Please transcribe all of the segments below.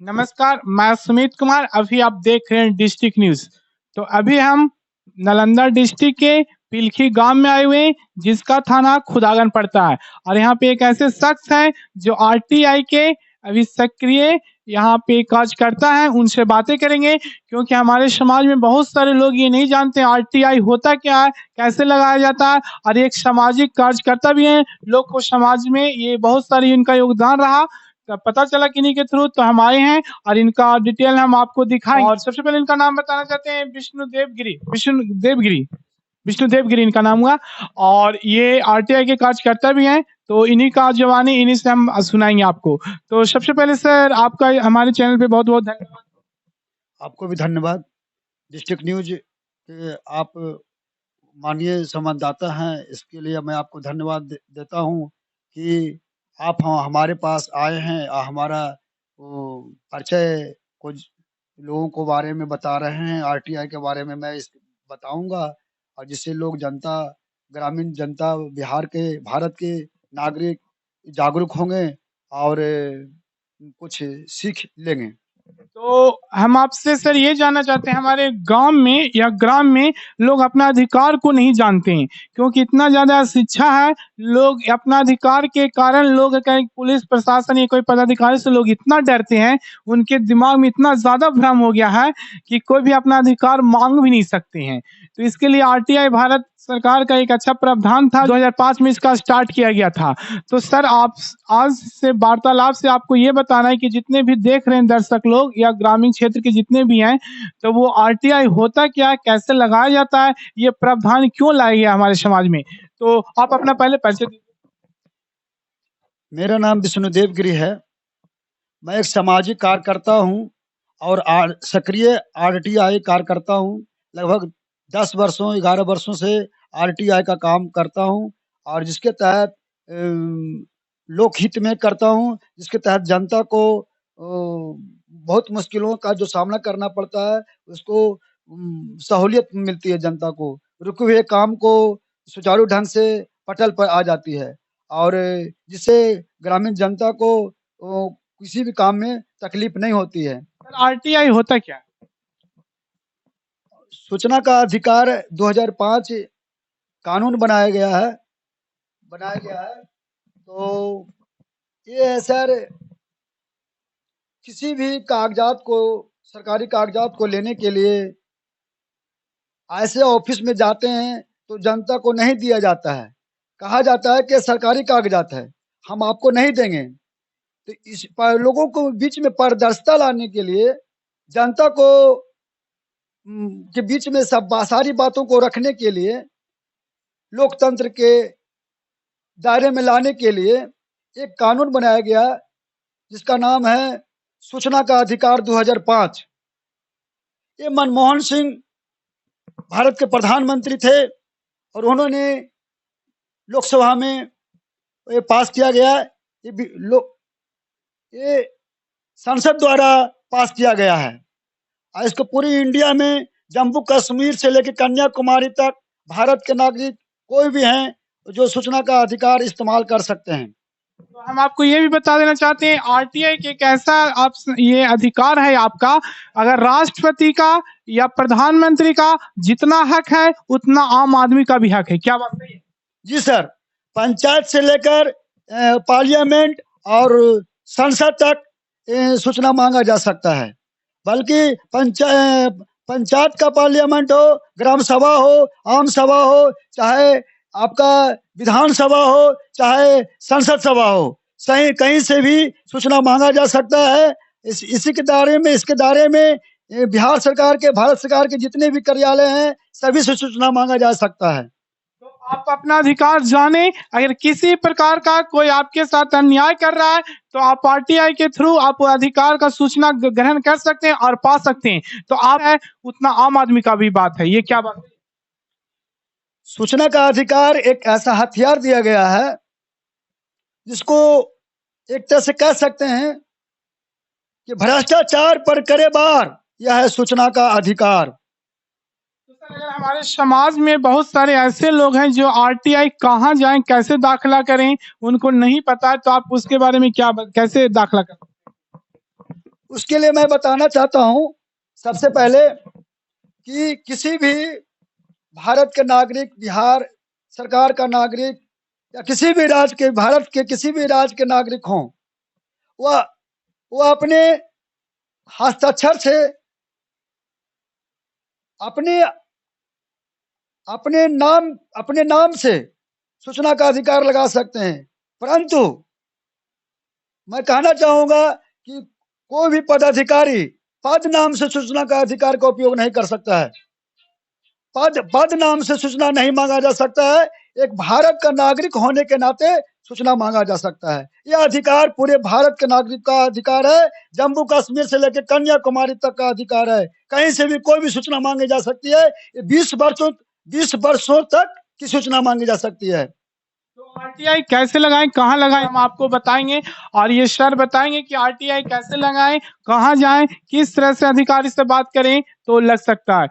नमस्कार, मैं सुमित कुमार। अभी आप देख रहे हैं डिस्ट्रिक्ट न्यूज। तो अभी हम नालंदा डिस्ट्रिक्ट के पिलखी गांव में आए हुए हैं, जिसका थाना खुदागन पड़ता है। और यहाँ पे एक ऐसे शख्स हैं जो आरटीआई के अभी सक्रिय यहाँ पे कार्यकर्ता है, उनसे बातें करेंगे। क्योंकि हमारे समाज में बहुत सारे लोग ये नहीं जानते आरटीआई होता क्या है, कैसे लगाया जाता है। और एक सामाजिक कार्यकर्ता भी है, लोग को समाज में ये बहुत सारी इनका योगदान रहा, तो पता चला किन्हीं के थ्रू तो हम आए हैं और इनका डिटेल हम आपको दिखाएंगे। और सबसे पहले इनका नाम बताना चाहते हैं, विष्णुदेव गिरी इनका नाम हुआ। और ये आरटीआई के कार्यकर्ता भी हैं, तो इन्हीं का जवानी इन्हीं से हम सुनाएंगे आपको। तो सबसे पहले सर, आपका हमारे चैनल पे बहुत बहुत धन्यवाद। आपको भी धन्यवाद। डिस्ट्रिक्ट न्यूज के आप माननीय संवाददाता हैं, इसके लिए मैं आपको धन्यवाद देता हूं कि आप हमारे पास आए हैं और हमारा परिचय कुछ लोगों को बारे में बता रहे हैं। आरटीआई के बारे में मैं बताऊंगा, और जिससे लोग जनता, ग्रामीण जनता, बिहार के, भारत के नागरिक जागरूक होंगे और कुछ सीख लेंगे। तो हम आपसे सर ये जानना चाहते हैं, हमारे गांव में या ग्राम में लोग अपना अधिकार को नहीं जानते हैं, क्योंकि इतना ज्यादा शिक्षा है। लोग अपना अधिकार के कारण लोग कहीं पुलिस प्रशासन या कोई पदाधिकारी से लोग इतना डरते हैं, उनके दिमाग में इतना ज्यादा भ्रम हो गया है कि कोई भी अपना अधिकार मांग भी नहीं सकते हैं। तो इसके लिए आरटीआई भारत सरकार का एक अच्छा प्रावधान था, 2005 में इसका स्टार्ट किया गया था। तो सर, आप आज से वार्तालाप से आपको ये बताना है कि जितने भी देख रहे हैं दर्शक लोग या ग्रामीण क्षेत्र के जितने भी हैं, तो वो आरटीआई होता क्या है, कैसे लगाया जाता है, ये प्रावधान क्यों लाया गया हमारे समाज में। तो आप अपना पहले परिचय दीजिए। मेरा नाम विष्णुदेव गिरी है। मैं एक सामाजिक कार्यकर्ता हूं और सक्रिय आरटीआई कार्यकर्ता हूं। लगभग 10 वर्षों 11 वर्षों से आरटीआई का काम करता हूं, और जिसके तहत लोकहित में करता हूं, जिसके तहत जनता को बहुत मुश्किलों का जो सामना करना पड़ता है, उसको सहूलियत मिलती है। जनता को रुके हुए काम को सुचारू ढंग से पटल पर आ जाती है, और जिससे ग्रामीण जनता को किसी भी काम में तकलीफ नहीं होती है। सर, आरटीआई होता क्या है? सूचना का अधिकार 2005 कानून बनाया गया है। तो ये है सर, किसी भी कागजात को, सरकारी कागजात को लेने के लिए ऐसे ऑफिस में जाते हैं तो जनता को नहीं दिया जाता है। कहा जाता है कि सरकारी कागजात है, हम आपको नहीं देंगे। तो इस लोगों को बीच में पारदर्शिता लाने के लिए, जनता को के बीच में सब सारी बातों को रखने के लिए, लोकतंत्र के दायरे में लाने के लिए एक कानून बनाया गया, जिसका नाम है सूचना का अधिकार 2005। ये मनमोहन सिंह भारत के प्रधानमंत्री थे, और उन्होंने लोकसभा में ये पास किया गया। ये संसद द्वारा पास किया गया है, और इसको पूरी इंडिया में, जम्मू कश्मीर से लेकर कन्याकुमारी तक, भारत के नागरिक कोई भी हैं जो सूचना का अधिकार इस्तेमाल कर सकते हैं। तो हम आपको ये भी बता देना चाहते हैं, आरटीआई के कैसा आप ये अधिकार है आपका, अगर राष्ट्रपति का या प्रधानमंत्री का जितना हक है, उतना आम आदमी का भी हक है। क्या बात सही है? जी सर, पंचायत से लेकर पार्लियामेंट और संसद तक सूचना मांगा जा सकता है। बल्कि पंचायत का पार्लियामेंट हो, ग्राम सभा हो, आम सभा हो, चाहे आपका विधानसभा हो, चाहे संसद सभा हो, सही कहीं से भी सूचना मांगा जा सकता है। इसके दायरे में बिहार सरकार के, भारत सरकार के जितने भी कार्यालय हैं, सभी से सूचना मांगा जा सकता है। तो आप अपना अधिकार जाने, अगर किसी प्रकार का कोई आपके साथ अन्याय कर रहा है, तो आप आरटीआई के थ्रू आप अधिकार का सूचना ग्रहण कर सकते हैं और पा सकते हैं। तो आप है, उतना आम आदमी का भी बात है। ये क्या बात है? सूचना का अधिकार एक ऐसा हथियार दिया गया है, जिसको एक तरह से कह सकते हैं कि भ्रष्टाचार पर करे बार, यह है सूचना का अधिकार। तो सर, अगर हमारे समाज में बहुत सारे ऐसे लोग हैं जो आरटीआई कहाँ जाएं, कैसे दाखिला करें, उनको नहीं पता है, तो आप उसके बारे में क्या, कैसे दाखिला करें? उसके लिए मैं बताना चाहता हूँ सबसे पहले कि किसी भी भारत के नागरिक, बिहार सरकार का नागरिक या किसी भी राज्य के, भारत के किसी भी राज्य के नागरिक हों, वह वह अपने हस्ताक्षर से अपने अपने नाम से सूचना का अधिकार लगा सकते हैं। परंतु मैं कहना चाहूंगा कि कोई भी पदाधिकारी पद नाम से सूचना का अधिकार का उपयोग नहीं कर सकता है। पद नाम से सूचना नहीं मांगा जा सकता है। एक भारत का नागरिक होने के नाते सूचना मांगा जा सकता है। यह अधिकार पूरे भारत के नागरिक का अधिकार है। जम्मू कश्मीर से लेकर कन्याकुमारी तक का अधिकार है। कहीं से भी कोई भी सूचना मांगी जा सकती है। 20 वर्षों तक की सूचना मांगी जा सकती है। तो आरटीआई कैसे लगाएं, कहाँ लगाएं, हम आपको बताएंगे। और ये सर बताएंगे कि आरटीआई कैसे लगाएं, कहाँ जाएं, किस तरह से अधिकारी से बात करें तो लग सकता है।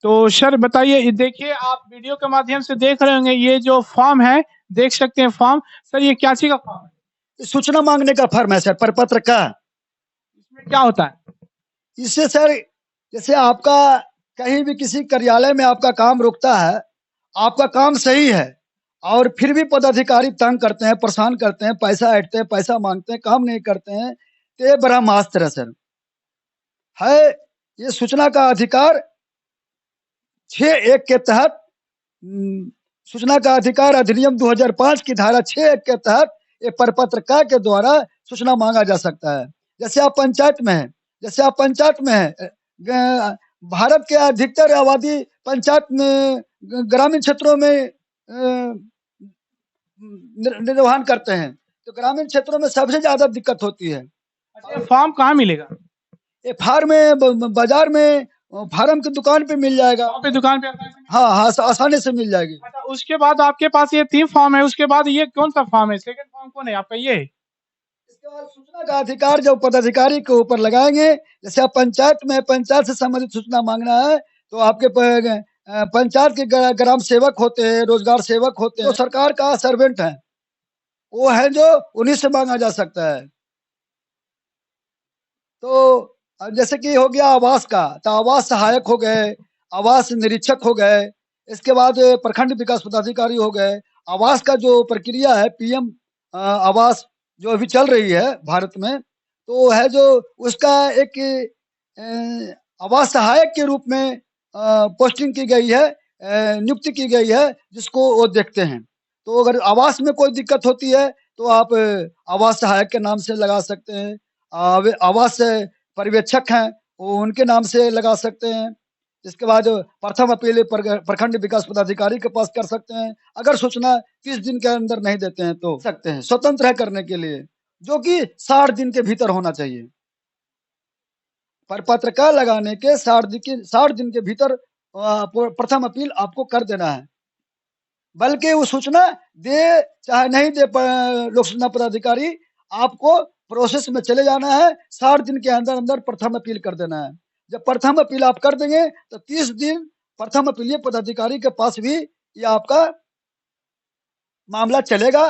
तो सर बताइए, देखिए आप वीडियो के माध्यम से देख रहे होंगे, ये जो फॉर्म है देख सकते हैं फॉर्म। सर ये क्या चीज का फॉर्म है? सूचना मांगने का फॉर्म है सर, प्रपत्र का। इसमें क्या होता है? इससे सर, जैसे आपका कहीं भी किसी कार्यालय में आपका काम रुकता है, आपका काम सही है और फिर भी पदाधिकारी तंग करते हैं, परेशान करते हैं, पैसा ऐंठते हैं, पैसा मांगते हैं, काम नहीं करते हैं, तो ये ब्रह्मास्त्र है सर। है ये सूचना का अधिकार 6(1) के तहत, सूचना का अधिकार अधिनियम 2005 की धारा 6(1) के तहत ये प्रपत्र के द्वारा सूचना मांगा जा सकता है। जैसे आप पंचायत में है, भारत के अधिकतर आबादी पंचायत में, ग्रामीण क्षेत्रों में निर्वहन करते हैं, तो ग्रामीण क्षेत्रों में सबसे ज्यादा दिक्कत होती है। अच्छा, फॉर्म कहाँ मिलेगा? ये फार्म में बाजार में फार्म की दुकान पे मिल जाएगा। वहाँ पे दुकान पे हाँ हाँ, आसानी से मिल जाएगी। अच्छा, उसके बाद आपके पास ये 3 फॉर्म है, उसके बाद ये कौन सा फॉर्म है? सेकंड फॉर्म कौन है आपका? ये इसके बाद सूचना का अधिकार जब पदाधिकारी के ऊपर लगाएंगे, जैसे आप पंचायत में, पंचायत से संबंधित सूचना मांगना है तो आपके पंचायत के ग्राम सेवक होते हैं, रोजगार सेवक होते हैं, तो सरकार का सर्वेंट है, वो है जो उन्हीं से मांगा जा सकता है। तो जैसे कि हो गया आवास का, तो आवास सहायक हो गए, आवास निरीक्षक हो गए, इसके बाद प्रखंड विकास पदाधिकारी हो गए। आवास का जो प्रक्रिया है, पीएम आवास जो अभी चल रही है भारत में, तो है जो उसका एक आवास सहायक के रूप में पोस्टिंग की गई है, नियुक्ति की गई है, जिसको वो देखते हैं। तो अगर आवास में कोई दिक्कत होती है तो आप आवास सहायक के नाम से लगा सकते हैं। आवास पर्यवेक्षक हैं, वो उनके नाम से लगा सकते हैं। इसके बाद प्रथम अपील प्रखंड विकास पदाधिकारी के पास कर सकते हैं। अगर सूचना 30 दिन के अंदर नहीं देते हैं तो सकते हैं, स्वतंत्र है करने के लिए, जो कि 60 दिन के भीतर होना चाहिए। प्रपत्र का लगाने के 60 दिन के भीतर प्रथम अपील आपको कर देना है। बल्कि वो सूचना दे चाहे नहीं दे लोक सूचना पदाधिकारी, आपको प्रोसेस में चले जाना है, 60 दिन के अंदर अंदर प्रथम अपील कर देना है। जब प्रथम अपील आप कर देंगे तो 30 दिन प्रथम अपीलीय पदाधिकारी के पास भी ये आपका मामला चलेगा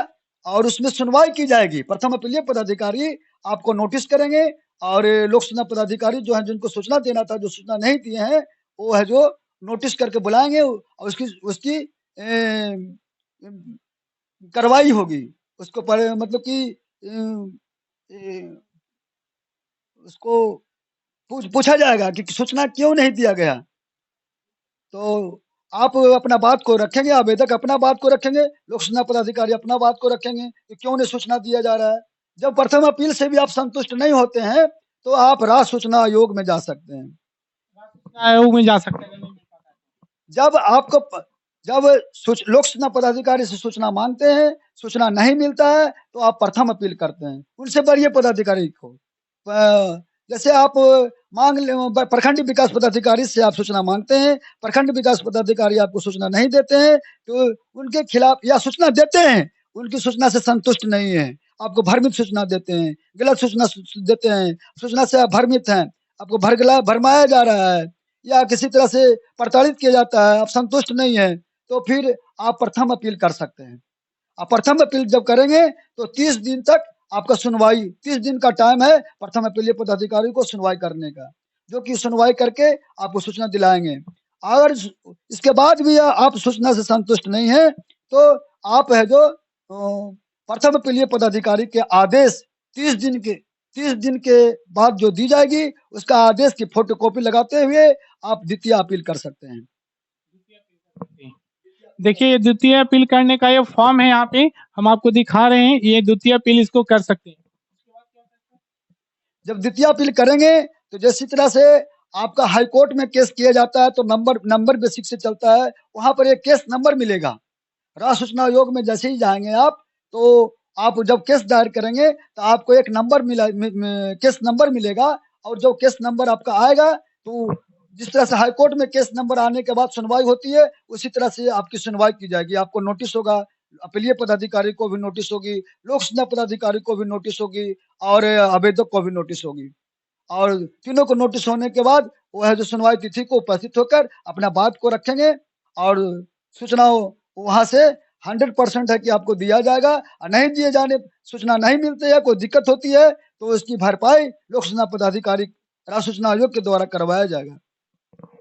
और उसमें सुनवाई की जाएगी। प्रथम अपीलीय पदाधिकारी आपको नोटिस करेंगे और लोक सूचना पदाधिकारी जो है, जिनको सूचना देना था, जो सूचना नहीं दिए हैं, वो है जो नोटिस करके बुलाएंगे और उसकी कार्रवाई होगी। उसको मतलब कि उसको पूछा जाएगा कि सूचना क्यों नहीं दिया गया। तो आप अपना बात को रखेंगे, आवेदक अपना बात को रखेंगे, लोक सूचना पदाधिकारी अपना बात को रखेंगे कि क्यों नहीं सूचना दिया जा रहा है। जब प्रथम अपील से भी आप संतुष्ट नहीं होते हैं तो आप राज्य सूचना आयोग में जा सकते हैं। आयोग में जा सकते हैं। जब लोक सूचना पदाधिकारी से सूचना मांगते हैं, सूचना नहीं मिलता है, तो आप प्रथम अपील करते हैं उनसे बड़े पदाधिकारी को। जैसे आप प्रखंड विकास पदाधिकारी से आप सूचना मांगते हैं, प्रखंड विकास पदाधिकारी आपको सूचना नहीं देते हैं, तो उनके खिलाफ, या सूचना देते हैं, उनकी सूचना से संतुष्ट नहीं है, आपको भ्रमित सूचना देते हैं, गलत सूचना देते हैं, सूचना से आप भ्रमित हैं, आपको भरमाया जा रहा है या किसी तरह से प्रताड़ित किया जाता है, आप संतुष्ट नहीं है, तो फिर आप प्रथम अपील कर सकते हैं। आप प्रथम अपील जब करेंगे तो 30 दिन तक आपका सुनवाई 30 दिन का टाइम है प्रथम अपीलीय पदाधिकारी को सुनवाई करने का, जो कि सुनवाई करके आपको सूचना दिलाएंगे। अगर इसके बाद भी आप सूचना से संतुष्ट नहीं है तो आप है जो प्रथम अपीलीय पदाधिकारी के आदेश 30 दिन के बाद जो दी जाएगी उसका आदेश की फोटोकॉपी लगाते हुए आप द्वितीय अपील कर सकते हैं। देखिए ये द्वितीय अपील करने का ये फॉर्म है, यहाँ पे हम आपको दिखा रहे हैं, ये द्वितीय अपील इसको कर सकते हैं। जब द्वितीय अपील करेंगे तो जैसी तरह से आपका हाई कोर्ट में केस किया जाता है तो नंबर बेसिक से चलता है, वहां पर एक केस नंबर मिलेगा। राष्ट्र सूचना आयोग में जैसे ही जाएंगे आप तो आप जब केस दायर करेंगे तो आपको एक नंबर केस नंबर मिलेगा, और जब केस नंबर आपका आएगा तो जिस तरह से हाई कोर्ट में केस नंबर आने के बाद सुनवाई होती है उसी तरह से आपकी सुनवाई की जाएगी। आपको नोटिस होगा, अपीलीय पदाधिकारी को भी नोटिस होगी, लोक सूचना पदाधिकारी को भी नोटिस होगी और आवेदक को भी नोटिस होगी, और तीनों को नोटिस होने के बाद वो है जो सुनवाई तिथि को उपस्थित होकर अपना बात को रखेंगे और सूचना वहां से 100% है कि आपको दिया जाएगा, और नहीं दिए जाने सूचना नहीं मिलती है, कोई दिक्कत होती है तो उसकी भरपाई लोक सूचना पदाधिकारी राष्ट्र सूचना आयोग के द्वारा करवाया जाएगा।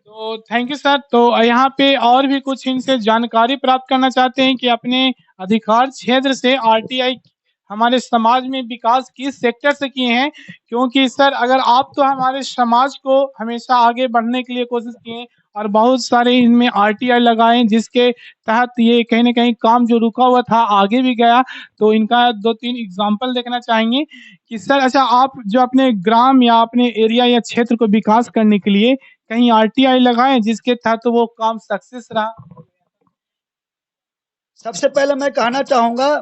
तो थैंक यू सर। तो यहाँ पे और भी कुछ इनसे जानकारी प्राप्त करना चाहते हैं कि अपने अधिकार क्षेत्र से आरटीआई हमारे समाज में विकास किस सेक्टर से किए हैं, क्योंकि सर अगर आप तो हमारे समाज को हमेशा आगे बढ़ने के लिए कोशिश किए और बहुत सारे इनमें आरटीआई लगाए जिसके तहत ये कहीं ना कहीं काम जो रुका हुआ था आगे भी गया। तो इनका 2-3 एग्जाम्पल देखना चाहेंगे कि सर अच्छा आप जो अपने ग्राम या अपने एरिया या क्षेत्र को विकास करने के लिए कहीं आरटीआई लगाए जिसके तहत वो काम सक्सेस रहा। सबसे पहले मैं कहना चाहूंगा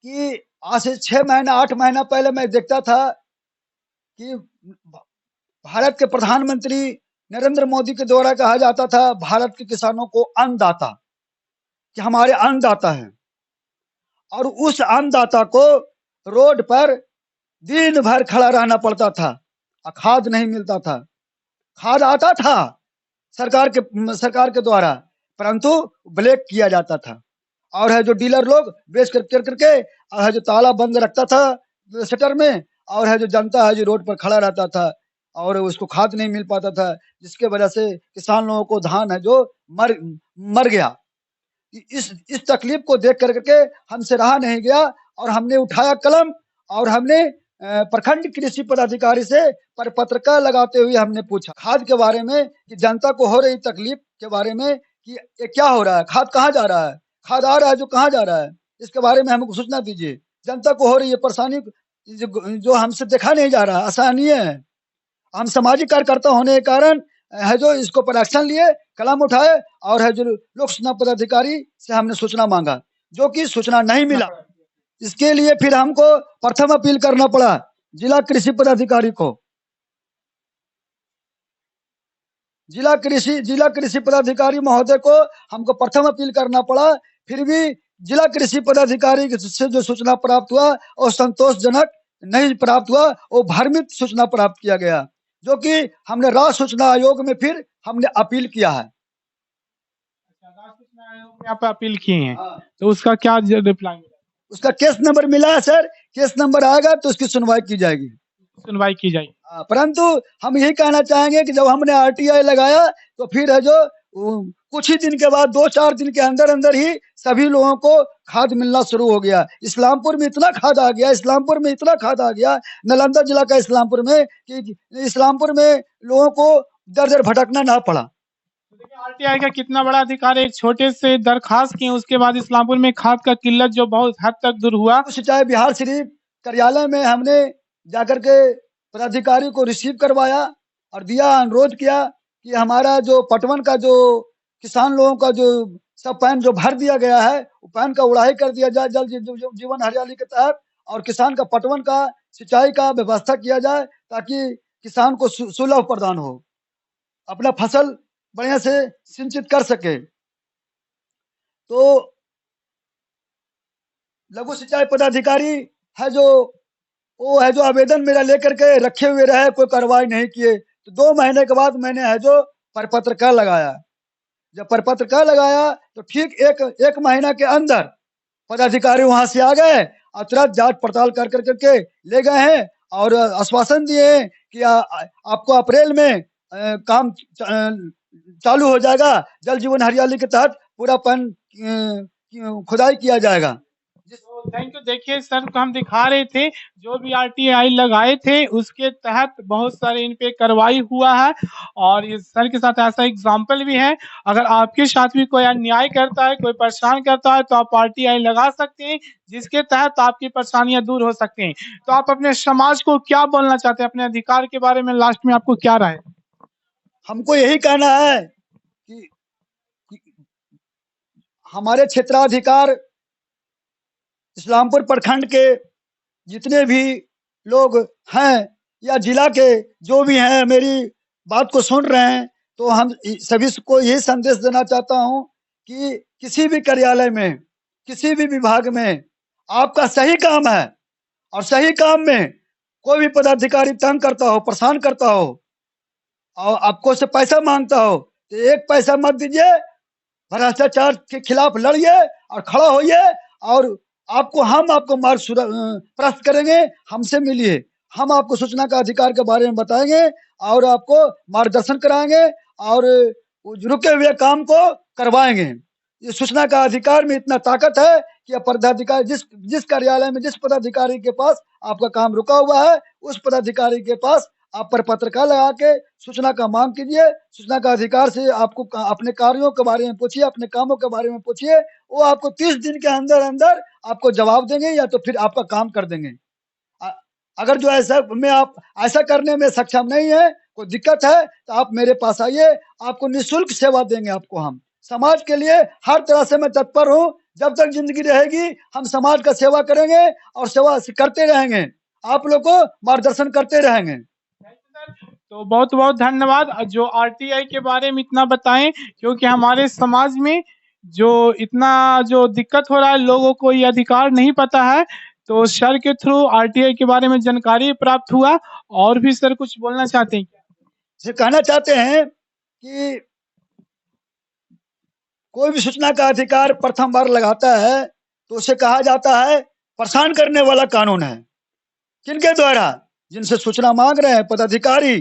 कि आज से 6 महीना 8 महीना पहले मैं देखता था कि भारत के प्रधानमंत्री नरेंद्र मोदी के द्वारा कहा जाता था भारत के किसानों को अन्नदाता, कि हमारे अन्नदाता हैं, और उस अन्नदाता को रोड पर दिन भर खड़ा रहना पड़ता था, खाद नहीं मिलता था। खाद आता था सरकार के द्वारा, परंतु ब्लैक किया जाता था, और है जो डीलर लोग बेच करके और है जो ताला बंद रखता था शटर में, और है जो जनता है जो रोड पर खड़ा रहता था और उसको खाद नहीं मिल पाता था, जिसके वजह से किसान लोगों को धान है जो मर गया। इस तकलीफ को देख करके हमसे रहा नहीं गया और हमने उठाया कलम और हमने प्रखंड कृषि पदाधिकारी से पत्रकार लगाते हुए हमने पूछा खाद के बारे में, कि जनता को हो रही तकलीफ के बारे में कि ये क्या हो रहा है, खाद कहाँ जा रहा है, खाद आ रहा है जो कहाँ जा रहा है, इसके बारे में हमको सूचना दीजिए। जनता को हो रही है परेशानी जो हमसे देखा नहीं जा रहा, असहनीय है। हम सामाजिक कार्यकर्ता होने के कारण है जो इसको पर एक्शन लिए, कलम उठाए, और है जो लोक सूचना पदाधिकारी से हमने सूचना मांगा, जो कि सूचना नहीं मिला। इसके लिए फिर हमको प्रथम अपील करना पड़ा जिला कृषि पदाधिकारी को। जिला कृषि पदाधिकारी महोदय को हमको प्रथम अपील करना पड़ा, फिर भी जिला कृषि पदाधिकारी से जो सूचना प्राप्त हुआ और संतोषजनक नहीं प्राप्त हुआ, वो भ्रमित सूचना प्राप्त किया गया, जो कि हमने राष्ट्र सूचना आयोग में फिर हमने अपील किया है। राष्ट्र सूचना आयोग में आप अपील किए हैं, तो उसका क्या रिप्लाई मिला? उसका केस नंबर मिला है सर, केस नंबर आएगा तो उसकी सुनवाई की जाएगी। परंतु हम यही कहना चाहेंगे कि जब हमने आरटीआई लगाया तो फिर है जो कुछ ही दिन के बाद 2-4 दिन के अंदर अंदर ही सभी लोगों को खाद मिलना शुरू हो गया। इस्लामपुर में इतना खाद आ गया, नालंदा जिला का इस्लामपुर में, कि इस्लामपुर में लोगों को दर दर भटकना ना पड़ा। आरटीआई का कितना बड़ा अधिकार है, एक छोटे से दरखास्त किए उसके बाद इस्लामपुर में खाद का किल्लत जो बहुत हद तक दूर हुआ। सिंचाई बिहार शरीफ कार्यालय में हमने जाकर के पदाधिकारी को रिसीव करवाया और दिया, अनुरोध किया कि हमारा जो पटवन का जो किसान लोगों का जो सब पैन जो भर दिया गया है, वो पैन का उड़ाई कर दिया जाए जल जीवन हरियाली के तहत, और किसान का पटवन का सिंचाई का व्यवस्था किया जाए ताकि किसान को सुलभ प्रदान हो, अपना फसल बढ़िया से सिंचित कर सके। तो लघु सिंचाई पदाधिकारी है जो वो है जो आवेदन मेरा लेकर के रखे हुए रहे, कोई कार्रवाई नहीं किए। तो 2 महीने के बाद मैंने है जो परपत्र का लगाया। जब परपत्र का लगाया तो ठीक एक महीना के अंदर पदाधिकारी वहां से आ गए और तुरंत जांच पड़ताल कर करके ले गए हैं और आश्वासन दिए हैं कि आपको अप्रैल में काम चालू हो जाएगा। जल जीवन हरियाली के तहत पूरा पानी खुदाई किया जाएगा। तो थैंक यू। देखिए सर को हम दिखा रहे थे जो भी आरटीआई लगाए थे उसके तहत बहुत सारे इन पे कार्रवाई हुआ है और इस सर के साथ ऐसा एग्जाम्पल भी है। अगर आपके साथ भी कोई अन्याय करता है, कोई परेशान करता है तो आप आरटीआई लगा सकते हैं जिसके तहत आपकी परेशानियां दूर हो सकती हैं। तो आप अपने समाज को क्या बोलना चाहते हैं, अपने अधिकार के बारे में लास्ट में आपको क्या राय? हमको यही कहना है कि हमारे क्षेत्राधिकार इस्लामपुर प्रखंड के जितने भी लोग हैं या जिला के जो भी हैं मेरी बात को सुन रहे हैं, तो हम सभी को यही संदेश देना चाहता हूं कि किसी भी कार्यालय में, किसी भी विभाग में आपका सही काम है और सही काम में कोई भी पदाधिकारी तंग करता हो, परेशान करता हो और आपको से पैसा मांगता हो तो एक पैसा मत दीजिए, भ्रष्टाचार के खिलाफ लड़िए और खड़ा होइए और हम आपको मार्ग प्रस्त करेंगे। हमसे मिलिए, हम आपको सूचना का अधिकार के बारे में बताएंगे और आपको मार्गदर्शन कराएंगे और रुके हुए काम को करवाएंगे। ये सूचना का अधिकार में इतना ताकत है कि पदाधिकारी जिस कार्यालय में जिस पदाधिकारी के पास आपका काम रुका हुआ है उस पदाधिकारी के पास आप पर पत्रकार लगा के सूचना का मांग कीजिए। सूचना का अधिकार से आपको अपने कार्यों के बारे में पूछिए, अपने कामों के बारे में पूछिए, वो आपको 30 दिन के अंदर अंदर आपको जवाब देंगे या तो फिर आपका काम कर देंगे। अगर जो आप ऐसा करने में सक्षम नहीं है, कोई दिक्कत है तो आप मेरे पास आइए, आपको निःशुल्क सेवा देंगे। आपको हम समाज के लिए हर तरह से मैं तत्पर हूँ। जब तक जिंदगी रहेगी हम समाज का सेवा करेंगे और सेवा करते रहेंगे, आप लोग को मार्गदर्शन करते रहेंगे। तो बहुत बहुत धन्यवाद जो आरटीआई के बारे में इतना बताएं, क्योंकि हमारे समाज में जो इतना जो दिक्कत हो रहा है, लोगों को ये अधिकार नहीं पता है, तो सर के थ्रू आरटीआई के बारे में जानकारी प्राप्त हुआ। और भी सर कुछ बोलना चाहते हैं क्या? कहना चाहते हैं कि कोई भी सूचना का अधिकार प्रथम बार लगाता है तो उसे कहा जाता है परेशान करने वाला कानून है। किनके द्वारा? जिनसे सूचना मांग रहे हैं पदाधिकारी,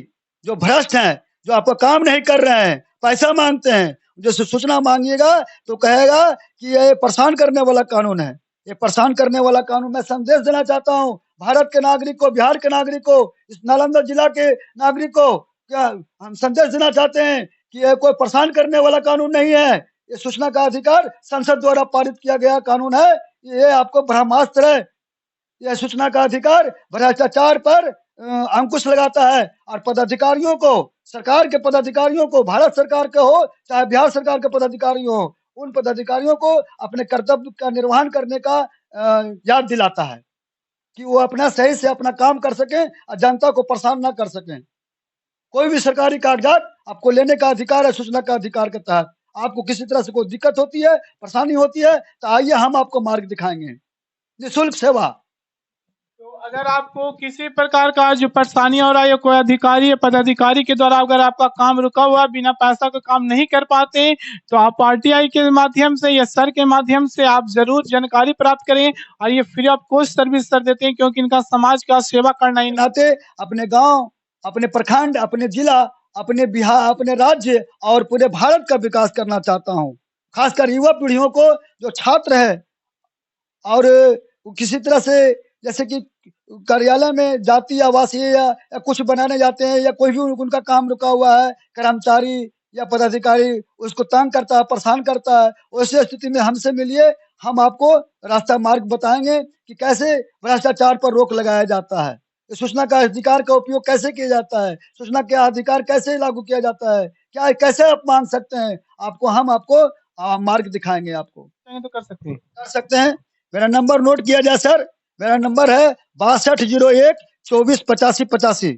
जो भ्रष्ट हैं, जो आपका काम नहीं कर रहे हैं, पैसा मांगते हैं। जैसे सूचना मांगिएगा तो कहेगा कि ये परेशान करने वाला कानून है। ये परेशान करने वाला कानून मैं संदेश देना चाहता हूँ भारत के नागरिक को, बिहार के नागरिक को, इस नालंदा जिला के नागरिक को। क्या हम संदेश देना चाहते हैं कि यह कोई परेशान करने वाला कानून नहीं है। ये सूचना का अधिकार संसद द्वारा पारित किया गया कानून है। ये आपको ब्रह्मास्त्र है। यह सूचना का अधिकार भ्रष्टाचार पर अंकुश लगाता है और पदाधिकारियों को, सरकार के पदाधिकारियों को, भारत सरकार के हो चाहे बिहार सरकार के पदाधिकारी हो, उन पदाधिकारियों को अपने कर्तव्य का निर्वहन करने का याद दिलाता है कि वो अपना सही से अपना काम कर सकें और जनता को परेशान ना कर सकें। कोई भी सरकारी कागजात आपको लेने का अधिकार है सूचना का अधिकार के तहत। आपको किसी तरह से कोई दिक्कत होती है, परेशानी होती है तो आइए, हम आपको मार्ग दिखाएंगे। निःशुल्क सेवा। तो अगर आपको किसी प्रकार का जो परेशानी हो रहा है, कोई अधिकारी या पदाधिकारी के द्वारा अगर आपका काम रुका हुआ, बिना पैसा का काम नहीं कर पाते, तो आप आरटीआई के माध्यम से या सर के माध्यम से आप जरूर जानकारी प्राप्त करें। और ये free of cost service sir देते हैं, क्योंकि इनका समाज का सेवा करना ही नाते अपने गांव, अपने प्रखंड, अपने जिला, अपने बिहार, अपने राज्य और पूरे भारत का विकास करना चाहता हूँ। खासकर युवा पीढ़ियों को, जो छात्र है और किसी तरह से जैसे कि कार्यालय में जाति आवासीय या कुछ बनाने जाते हैं, या कोई भी उनका काम रुका हुआ है, कर्मचारी या पदाधिकारी उसको तंग करता है, परेशान करता है, उस स्थिति में हमसे मिलिए। हम आपको रास्ता मार्ग बताएंगे कि कैसे भ्रष्टाचार पर रोक लगाया जाता है, सूचना का अधिकार का उपयोग कैसे किया जाता है, सूचना के अधिकार कैसे लागू किया जाता है, क्या कैसे आप मांग सकते हैं। हम आपको मार्ग दिखाएंगे। आपको तो कर सकते हैं। मेरा नंबर नोट किया जाए सर। मेरा नंबर है 6201 24 85 85।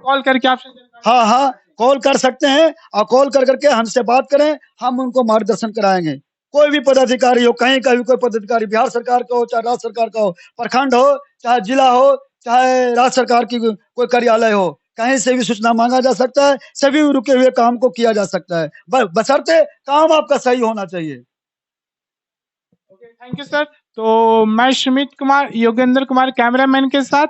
कॉल करके आपसे हाँ, कॉल कर सकते हैं और कॉल कर करके हमसे बात करें, हम उनको मार्गदर्शन कराएंगे। कोई भी पदाधिकारी हो, कहीं का भी कोई पदाधिकारी, बिहार सरकार का हो चाहे राज्य सरकार का हो, प्रखंड हो चाहे जिला हो चाहे राज्य सरकार की कोई कार्यालय हो, कहीं से भी सूचना मांगा जा सकता है। सभी रुके हुए काम को किया जा सकता है, बशर्ते काम आपका सही होना चाहिए। Thank you sir. तो मैं सुमित कुमार योगेंद्र कुमार कैमरामैन के साथ